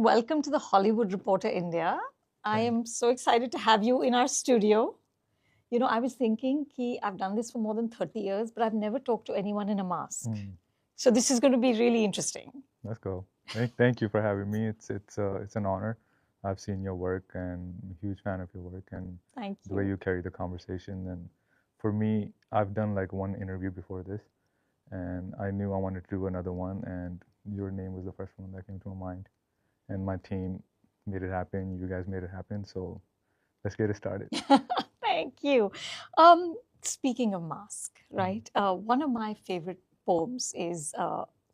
welcome to the Hollywood Reporter India. I am so excited to have you in our studio. You know, I was thinking, I've done this for more than 30 years, but I've never talked to anyone in a mask. So this is going to be really interesting. Let's go. Thank you for having me. It's an honor. I've seen your work and I'm a huge fan of your work and Thank the way you. you carry the conversation. And for me, I've done like one interview before this, and I knew I wanted to do another one, and your name was the first one that came to my mind. And my team made it happen. You guys made it happen. So let's get it started. Thank you. Speaking of mask, right? One of my favorite poems is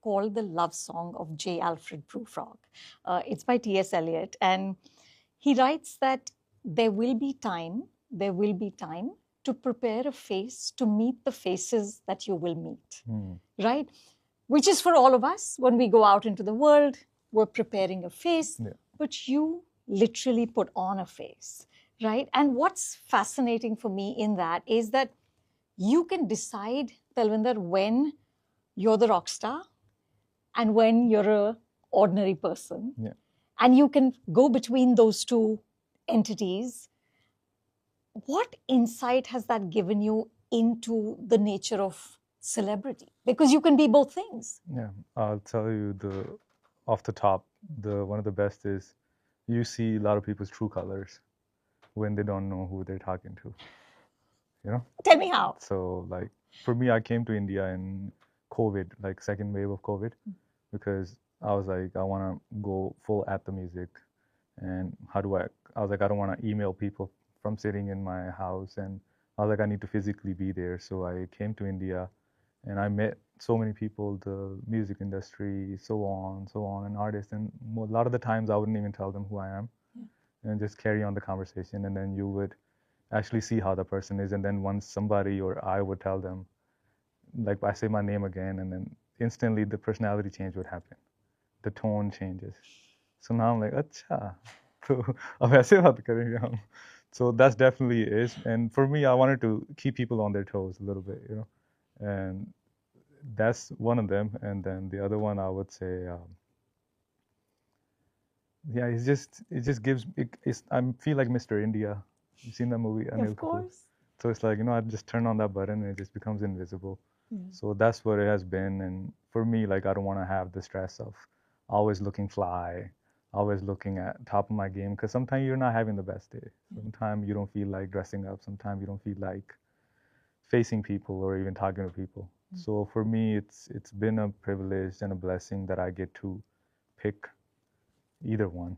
called The Love Song of J. Alfred Prufrock. It's by T.S. Eliot. And he writes that there will be time to prepare a face to meet the faces that you will meet, right? Which is for all of us. When we go out into the world, we're preparing a face, but you literally put on a face, right? And what's fascinating for me in that is that you can decide, Talvinder, when you're the rock star and when you're a ordinary person. Yeah. And you can go between those two entities. What insight has that given you into the nature of celebrity? Because you can be both things. Yeah, I'll tell you off the top, one of the best is you see a lot of people's true colors when they don't know who they're talking to. You know? Tell me how. So like for me, I came to India in COVID, like second wave of COVID, because I was like, I want to go full at the music. And how do I was like, I don't want to email people from sitting in my house. And I was like, I need to physically be there. So I came to India and I met so many people, the music industry, so on, and artists. And a lot of the times I wouldn't even tell them who I am and just carry on the conversation. And then you would actually see how the person is. And then once somebody or I would tell them, like I say my name again, and then instantly the personality change would happen. The tone changes. So now I'm like, acha. So अब ऐसे बात करेंगे हम. So that's definitely is. And for me, I wanted to keep people on their toes a little bit, you know. And that's one of them. And then the other one, I would say, yeah, it just gives I feel like Mr. India. You seen that movie, Anil Of Kapoor? course. So it's like, you know, I just turn on that button and it just becomes invisible. So that's what it has been. And for me, like, I don't want to have the stress of always looking fly, always looking at top of my game, because sometimes you're not having the best day. Sometimes you don't feel like dressing up. Sometimes you don't feel like facing people or even talking to people. So for me, it's been a privilege and a blessing that I get to pick either one.